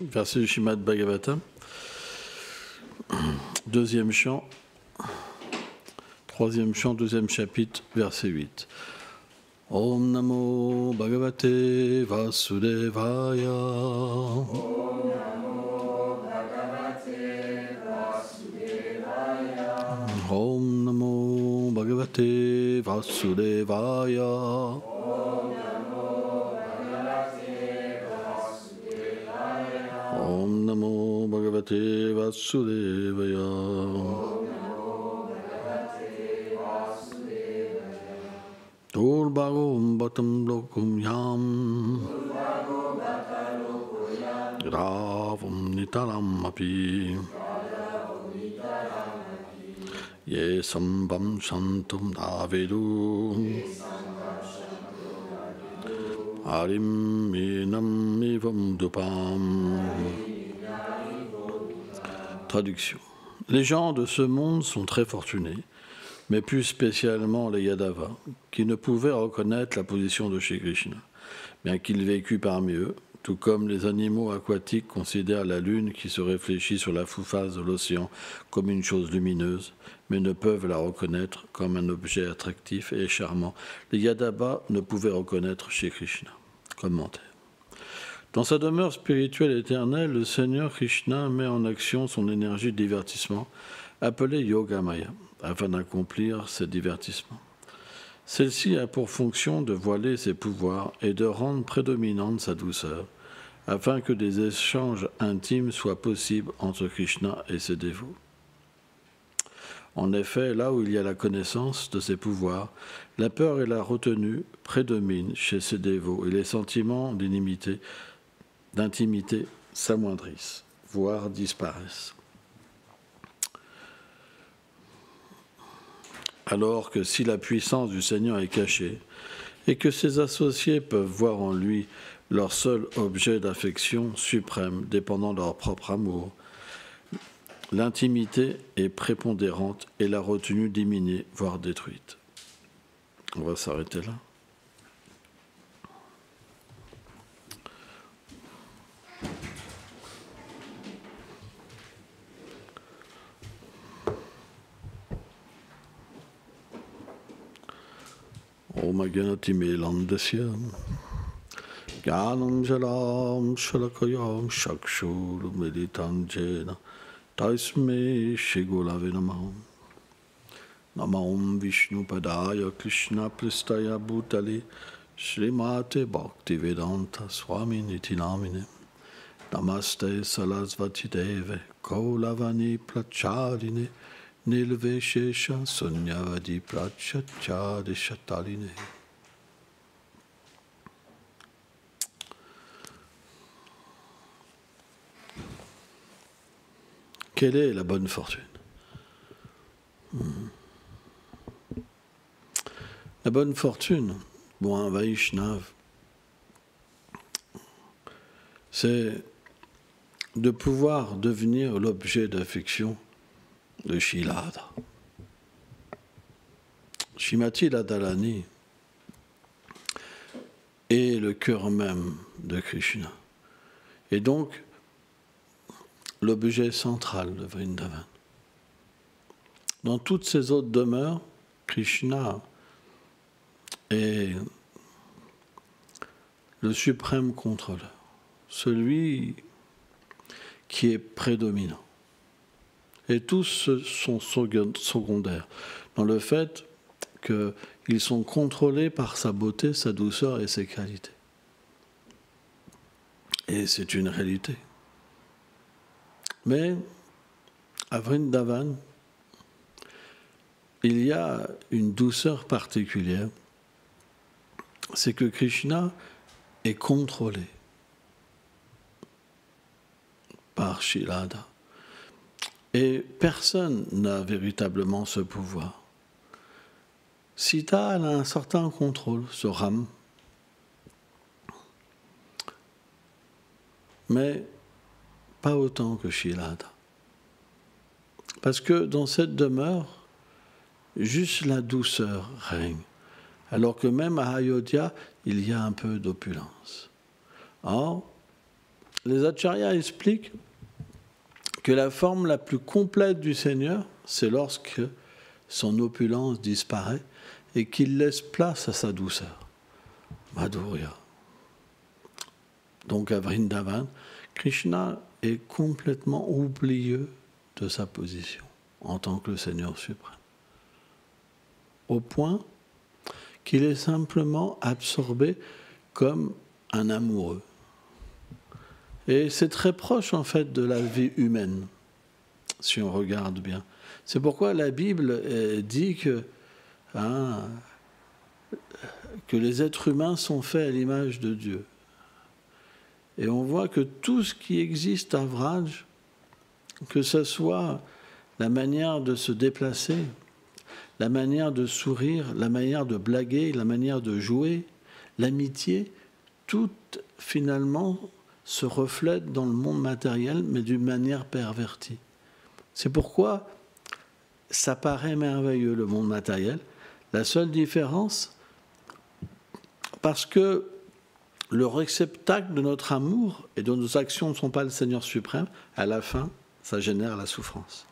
verset du Srimad Bhagavatam, deuxième chant, troisième chant, deuxième chapitre, verset 8. Om Namo Bhagavate Vasudevaya. Om Namo Bhagavate Vasudevaya. Om Namo Bhagavate Vasudevaya. Durbhagam Bhattam Lokum Yam Ravam Nitaram Api Ye Sambam Shantum Davedu Arim Minam Ivam Dupam. Traduction. Les gens de ce monde sont très fortunés, mais plus spécialement les Yadavas, qui ne pouvaient reconnaître la position de Shri Krishna, bien qu'il vécût parmi eux, tout comme les animaux aquatiques considèrent la lune qui se réfléchit sur la surface de l'océan comme une chose lumineuse, mais ne peuvent la reconnaître comme un objet attractif et charmant. Les Yadavas ne pouvaient reconnaître Shri Krishna. Commentaire. Dans sa demeure spirituelle éternelle, le Seigneur Krishna met en action son énergie de divertissement, appelée Yogamaya, afin d'accomplir ses divertissements. Celle-ci a pour fonction de voiler ses pouvoirs et de rendre prédominante sa douceur, afin que des échanges intimes soient possibles entre Krishna et ses dévots. En effet, là où il y a la connaissance de ses pouvoirs, la peur et la retenue prédominent chez ses dévots et les sentiments d'intimité s'amoindrissent, voire disparaissent. Alors que si la puissance du Seigneur est cachée et que ses associés peuvent voir en lui leur seul objet d'affection suprême dépendant de leur propre amour, l'intimité est prépondérante et la retenue diminuée, voire détruite. On va s'arrêter là. Om Aganati Melandasya Gyanam Jalam Shalakayam Shakshur Meditanjena Taisme Shigulave Namah Namam Vishnu Padaya Krishna Pristaya Bhutale Srimate Bhaktivedanta Swami Niti Namine Namaste Sarasvati Deve Kaulavani Prachadine Nilve Shesha Sunyavadi Prachachadi Shataline. Quelle est la bonne fortune? La bonne fortune, pour un Vaishnav, c'est de pouvoir devenir l'objet d'affection de Shilada. Shrimati Radharani est le cœur même de Krishna. Et donc, l'objet central de Vrindavan. Dans toutes ces autres demeures, Krishna est le suprême contrôleur, celui qui est prédominant. Et tous sont secondaires, dans le fait qu'ils sont contrôlés par sa beauté, sa douceur et ses qualités. Et c'est une réalité. Mais à Vrindavan, il y a une douceur particulière, c'est que Krishna est contrôlé par Shilada. Et personne n'a véritablement ce pouvoir. Sita a un certain contrôle sur Ram, mais pas autant que Shilada. Parce que dans cette demeure, juste la douceur règne, alors que même à Ayodhya, il y a un peu d'opulence. Or, les acharyas expliquent que la forme la plus complète du Seigneur, c'est lorsque son opulence disparaît et qu'il laisse place à sa douceur. Madhurya. Donc à Vrindavan, Krishna est complètement oublieux de sa position en tant que le Seigneur suprême. Au point qu'il est simplement absorbé comme un amoureux. Et c'est très proche en fait de la vie humaine, si on regarde bien. C'est pourquoi la Bible dit que les êtres humains sont faits à l'image de Dieu. Et on voit que tout ce qui existe à Vraj, que ce soit la manière de se déplacer, la manière de sourire, la manière de blaguer, la manière de jouer, l'amitié, tout finalement se reflète dans le monde matériel, mais d'une manière pervertie. C'est pourquoi ça paraît merveilleux, le monde matériel. La seule différence, parce que le réceptacle de notre amour et de nos actions ne sont pas le Seigneur suprême, à la fin, ça génère la souffrance.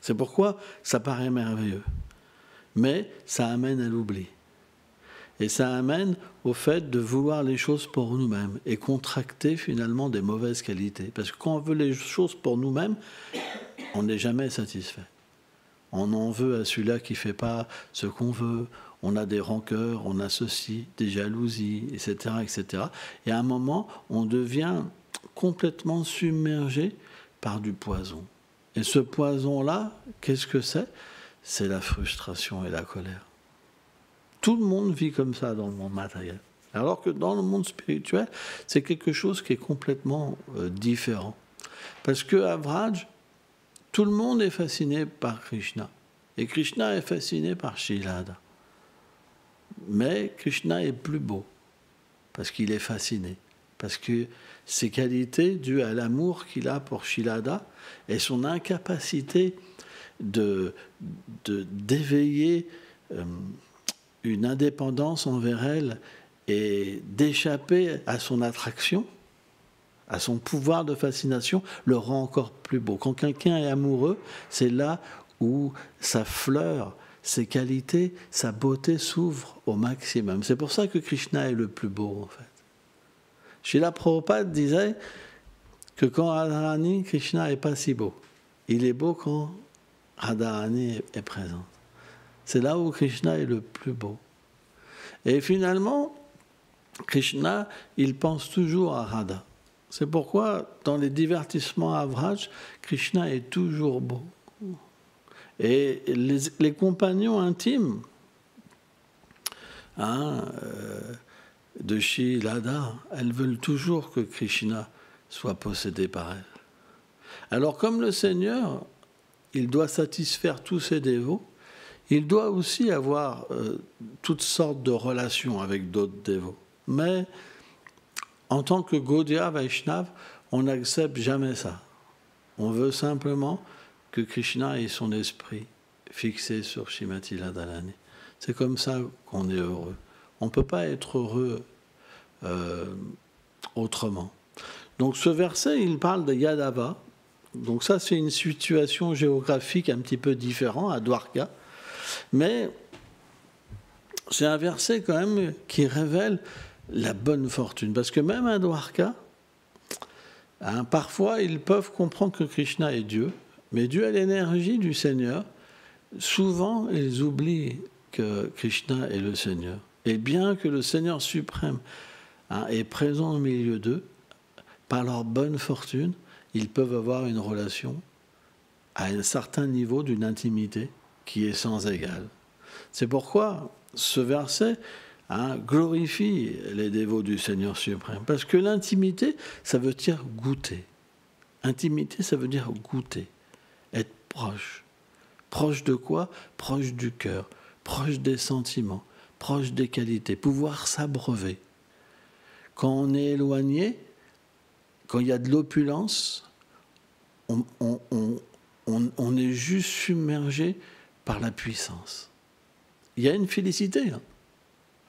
C'est pourquoi ça paraît merveilleux. Mais ça amène à l'oubli. Et ça amène au fait de vouloir les choses pour nous-mêmes et contracter finalement des mauvaises qualités. Parce que quand on veut les choses pour nous-mêmes, on n'est jamais satisfait. On en veut à celui-là qui ne fait pas ce qu'on veut. On a des rancœurs, on a ceci, des jalousies, etc., etc. Et à un moment, on devient complètement submergé par du poison. Et ce poison-là, qu'est-ce que c'est ? C'est la frustration et la colère. Tout le monde vit comme ça dans le monde matériel. Alors que dans le monde spirituel, c'est quelque chose qui est complètement différent. Parce qu'à Vraj, tout le monde est fasciné par Krishna. Et Krishna est fasciné par Shilada. Mais Krishna est plus beau, parce qu'il est fasciné. Parce que ses qualités dues à l'amour qu'il a pour Shilada et son incapacité d'éveiller une indépendance envers elle et d'échapper à son attraction, à son pouvoir de fascination, le rend encore plus beau. Quand quelqu'un est amoureux, c'est là où sa fleur, ses qualités, sa beauté s'ouvrent au maximum. C'est pour ça que Krishna est le plus beau, en fait. Srila Prabhupada disait que quand Radharani, Krishna n'est pas si beau. Il est beau quand Radharani est présente. C'est là où Krishna est le plus beau. Et finalement, Krishna, il pense toujours à Radha. C'est pourquoi, dans les divertissements à Vraj, Krishna est toujours beau. Et les compagnons intimes de Shilada, elles veulent toujours que Krishna soit possédé par elles. Alors comme le Seigneur, il doit satisfaire tous ses dévots, il doit aussi avoir toutes sortes de relations avec d'autres dévots. Mais en tant que Gaudiya Vaishnav, on n'accepte jamais ça. On veut simplement que Krishna ait son esprit fixé sur Srimati Radharani. C'est comme ça qu'on est heureux. On ne peut pas être heureux autrement. Donc ce verset, il parle de Yadava. Donc ça, c'est une situation géographique un petit peu différente à Dwarka. Mais c'est un verset quand même qui révèle la bonne fortune. Parce que même à Dwarka, parfois ils peuvent comprendre que Krishna est Dieu, mais dû à l'énergie du Seigneur, souvent ils oublient que Krishna est le Seigneur. Et bien que le Seigneur suprême est présent au milieu d'eux, par leur bonne fortune, ils peuvent avoir une relation à un certain niveau d'une intimité qui est sans égale. C'est pourquoi ce verset glorifie les dévots du Seigneur suprême. Parce que l'intimité, ça veut dire goûter. Intimité, ça veut dire goûter. Être proche. Proche de quoi ? Proche du cœur, proche des sentiments, proche des qualités. Pouvoir s'abreuver. Quand on est éloigné, quand il y a de l'opulence, on est juste submergé par la puissance. Il y a une félicité.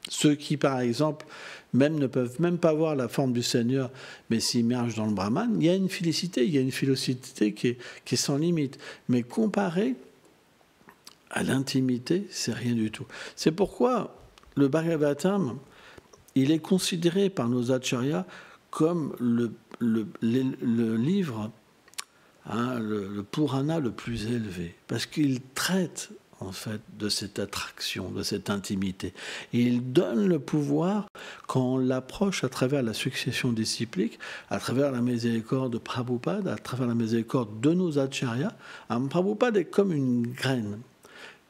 Ceux qui, par exemple, même ne peuvent même pas voir la forme du Seigneur, mais s'immergent dans le Brahman, il y a une félicité, il y a une philosophéité qui est sans limite. Mais comparé à l'intimité, c'est rien du tout. C'est pourquoi le Bhagavatam, il est considéré par nos acharyas comme le livre, le Purana le plus élevé, parce qu'il traite en fait de cette attraction, de cette intimité. Et il donne le pouvoir quand on l'approche à travers la succession disciplique, à travers la miséricorde de Prabhupada, à travers la miséricorde de nos acharyas. Prabhupada est comme une graine.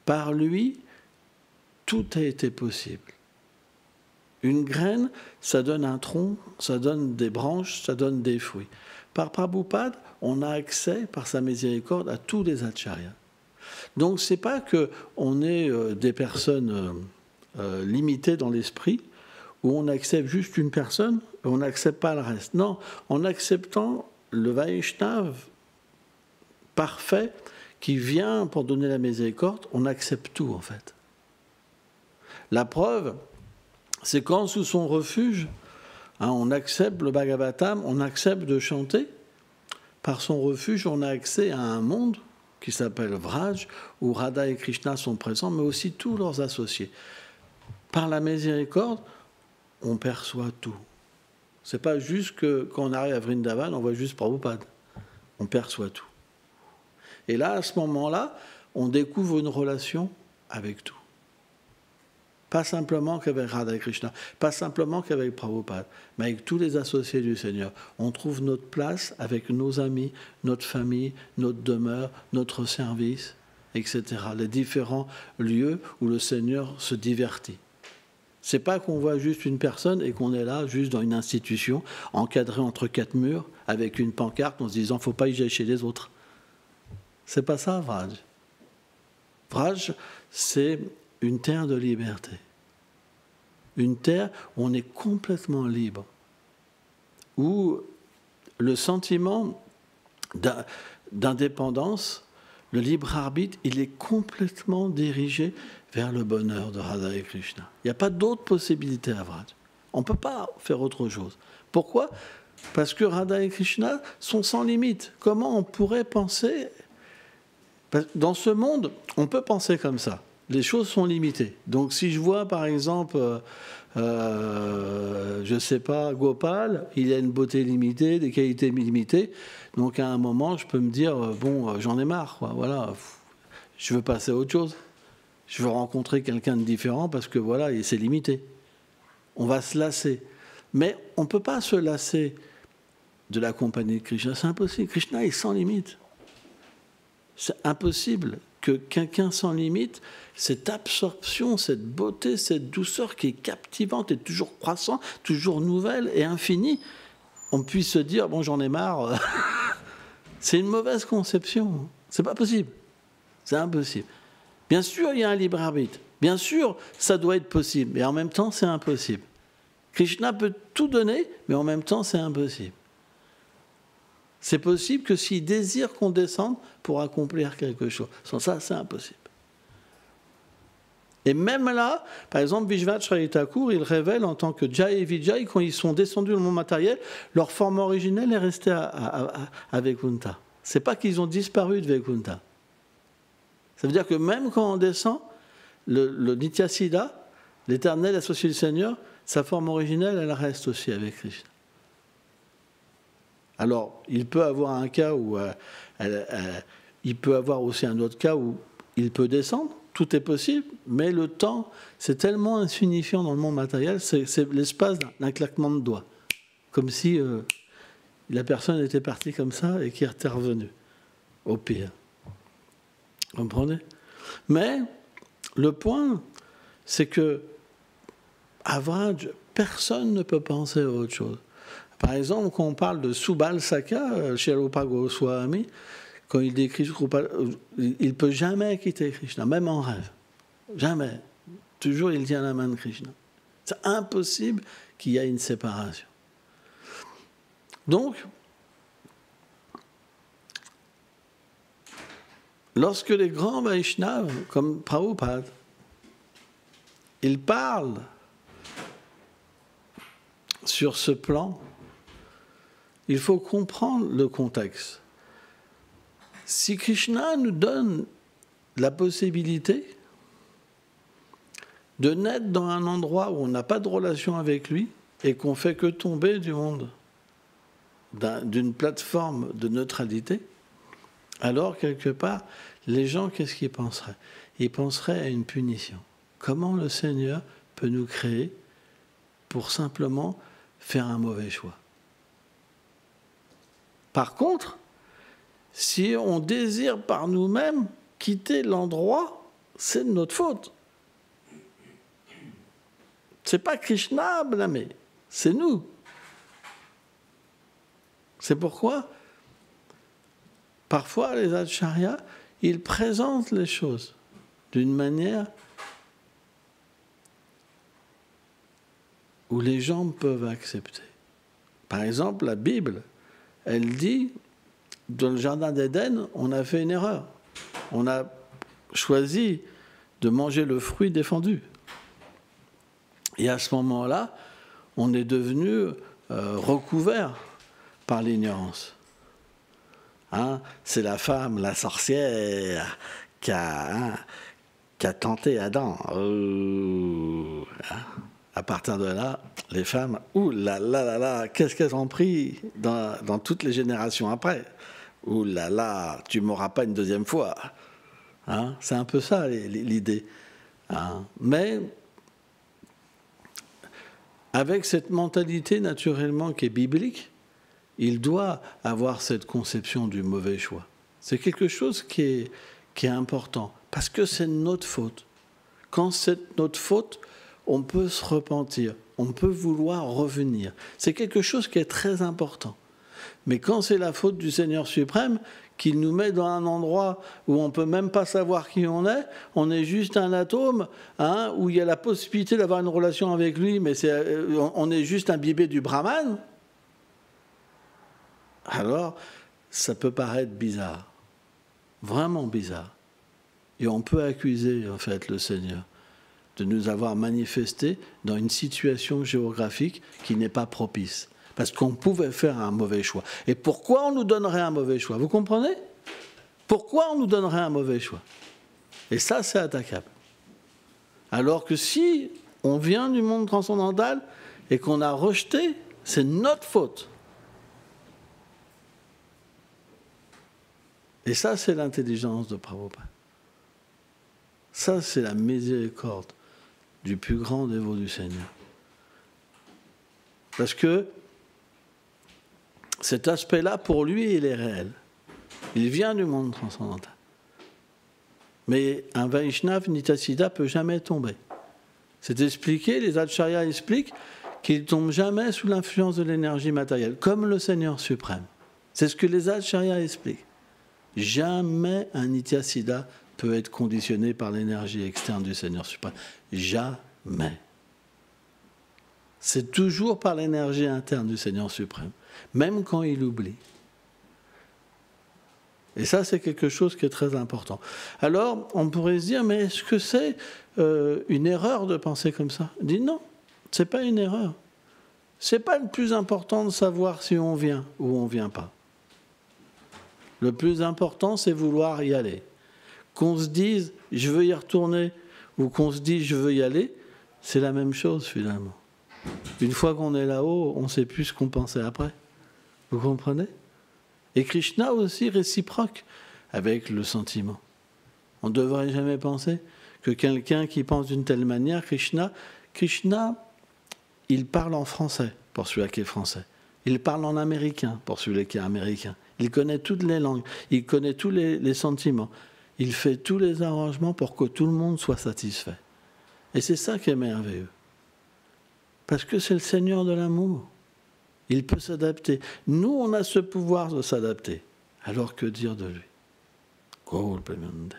Par lui, tout a été possible. Une graine, ça donne un tronc, ça donne des branches, ça donne des fruits. Par Prabhupada, on a accès, par sa miséricorde, à tous les acharyas. Donc, ce n'est pas qu'on est des personnes limitées dans l'esprit, où on accepte juste une personne et on n'accepte pas le reste. Non, en acceptant le Vaishnav parfait qui vient pour donner la miséricorde, on accepte tout, en fait. La preuve, c'est quand, sous son refuge, on accepte le Bhagavatam, on accepte de chanter. Par son refuge, on a accès à un monde qui s'appelle Vraj, où Radha et Krishna sont présents, mais aussi tous leurs associés. Par la miséricorde, on perçoit tout. Ce n'est pas juste que quand on arrive à Vrindavan, on voit juste Prabhupada. On perçoit tout. Et là, à ce moment-là, on découvre une relation avec tout. Pas simplement qu'avec Radha et Krishna, pas simplement qu'avec Prabhupada, mais avec tous les associés du Seigneur. On trouve notre place avec nos amis, notre famille, notre demeure, notre service, etc. Les différents lieux où le Seigneur se divertit. C'est pas qu'on voit juste une personne et qu'on est là, juste dans une institution, encadrée entre quatre murs, avec une pancarte en se disant « faut pas y aller chez les autres ». C'est pas ça, Vraj. Vraj, c'est une terre de liberté. Une terre où on est complètement libre. Où le sentiment d'indépendance, le libre arbitre, il est complètement dirigé vers le bonheur de Radha et Krishna. Il n'y a pas d'autre possibilité à Vraj. On ne peut pas faire autre chose. Pourquoi ? Parce que Radha et Krishna sont sans limite. Comment on pourrait penser... Dans ce monde, on peut penser comme ça. Les choses sont limitées. Donc si je vois par exemple, je ne sais pas, Gopal, il a une beauté limitée, des qualités limitées, donc à un moment je peux me dire, bon, j'en ai marre, quoi. Voilà, je veux passer à autre chose. Je veux rencontrer quelqu'un de différent parce que voilà, c'est limité. On va se lasser. Mais on ne peut pas se lasser de la compagnie de Krishna, c'est impossible. Krishna est sans limite. C'est impossible que quelqu'un sans limite, cette absorption, cette beauté, cette douceur qui est captivante et toujours croissante, toujours nouvelle et infinie, on puisse se dire, bon, j'en ai marre. C'est une mauvaise conception. C'est pas possible. C'est impossible. Bien sûr, il y a un libre arbitre. Bien sûr, ça doit être possible. Mais en même temps, c'est impossible. Krishna peut tout donner, mais en même temps, c'est impossible. C'est possible que s'il désire qu'on descende pour accomplir quelque chose. Sans ça, c'est impossible. Et même là, par exemple, Vishvacharya Thakur, il révèle en tant que Jai et Vijay, quand ils sont descendus dans le monde matériel, leur forme originelle est restée à Vaikuntha. Ce n'est pas qu'ils ont disparu de Vaikuntha. Ça veut dire que même quand on descend, le Nityasiddha, l'éternel associé du Seigneur, sa forme originelle, elle reste aussi avec Krishna. Alors, il peut avoir un cas où il peut avoir aussi un autre cas où il peut descendre, tout est possible, mais le temps, c'est tellement insignifiant dans le monde matériel, c'est l'espace d'un claquement de doigts. Comme si la personne était partie comme ça et qui était revenue, au pire. Vous comprenez ? Mais le point, c'est que à Vraj, personne ne peut penser à autre chose. Par exemple, quand on parle de Subal Saka, chez Rupa Goswami, quand il décrit Rupa, il ne peut jamais quitter Krishna, même en rêve. Jamais. Toujours, il tient la main de Krishna. C'est impossible qu'il y ait une séparation. Donc, lorsque les grands Vaishnavas, comme Prabhupada, ils parlent sur ce plan, il faut comprendre le contexte. Si Krishna nous donne la possibilité de naître dans un endroit où on n'a pas de relation avec lui et qu'on fait que tomber du monde, d'une plateforme de neutralité, alors quelque part, les gens, qu'est-ce qu'ils penseraient? Ils penseraient à une punition. Comment le Seigneur peut nous créer pour simplement faire un mauvais choix? Par contre, si on désire par nous-mêmes quitter l'endroit, c'est de notre faute. C'est pas Krishna à blâmer, c'est nous. C'est pourquoi, parfois, les acharyas, ils présentent les choses d'une manière où les gens peuvent accepter. Par exemple, la Bible, elle dit, dans le jardin d'Éden, on a fait une erreur. On a choisi de manger le fruit défendu. Et à ce moment-là, on est devenu recouvert par l'ignorance. Hein, c'est la femme, la sorcière, qui a tenté Adam. À partir de là, les femmes, ouh là là là là, qu'est-ce qu'elles ont pris dans toutes les générations après. Ouh là là, tu ne m'auras pas une deuxième fois. Hein, c'est un peu ça l'idée. Hein, mais avec cette mentalité naturellement qui est biblique, il doit avoir cette conception du mauvais choix. C'est quelque chose qui est important, parce que c'est notre faute. Quand c'est notre faute, on peut se repentir, on peut vouloir revenir. C'est quelque chose qui est très important. Mais quand c'est la faute du Seigneur suprême, qu'il nous met dans un endroit où on ne peut même pas savoir qui on est juste un atome, hein, où il y a la possibilité d'avoir une relation avec lui, mais on est juste imbibé du Brahman, alors ça peut paraître bizarre, vraiment bizarre. Et on peut accuser en fait le Seigneur de nous avoir manifesté dans une situation géographique qui n'est pas propice. Parce qu'on pouvait faire un mauvais choix. Et pourquoi on nous donnerait un mauvais choix? Vous comprenez? Pourquoi on nous donnerait un mauvais choix? Et ça, c'est attaquable. Alors que si on vient du monde transcendantal et qu'on a rejeté, c'est notre faute. Et ça, c'est l'intelligence de Prabhupada. Ça, c'est la miséricorde du plus grand dévot du Seigneur. Parce que cet aspect-là, pour lui, il est réel. Il vient du monde transcendantal. Mais un Vaishnav Nityasiddha ne peut jamais tomber. C'est expliqué, les Acharyas expliquent qu'il ne tombe jamais sous l'influence de l'énergie matérielle, comme le Seigneur suprême. C'est ce que les Acharyas expliquent. Jamais un Nityasiddha peut être conditionné par l'énergie externe du Seigneur suprême. Jamais. C'est toujours par l'énergie interne du Seigneur suprême, même quand il oublie. Et ça, c'est quelque chose qui est très important. Alors, on pourrait se dire, mais est-ce que c'est une erreur de penser comme ça? On dit non, ce n'est pas une erreur. Ce n'est pas le plus important de savoir si on vient ou on ne vient pas. Le plus important, c'est vouloir y aller. Qu'on se dise, je veux y retourner, ou qu'on se dise, je veux y aller, c'est la même chose finalement. Une fois qu'on est là-haut, on ne sait plus ce qu'on pensait après. Vous comprenez? Et Krishna aussi réciproque avec le sentiment. On ne devrait jamais penser que quelqu'un qui pense d'une telle manière, Krishna, il parle en français pour celui qui est français. Il parle en américain pour celui qui est américain. Il connaît toutes les langues, il connaît tous les sentiments. Il fait tous les arrangements pour que tout le monde soit satisfait. Et c'est ça qui est merveilleux. Parce que c'est le Seigneur de l'amour. Il peut s'adapter. Nous, on a ce pouvoir de s'adapter. Alors que dire de lui? Gaur Premanande.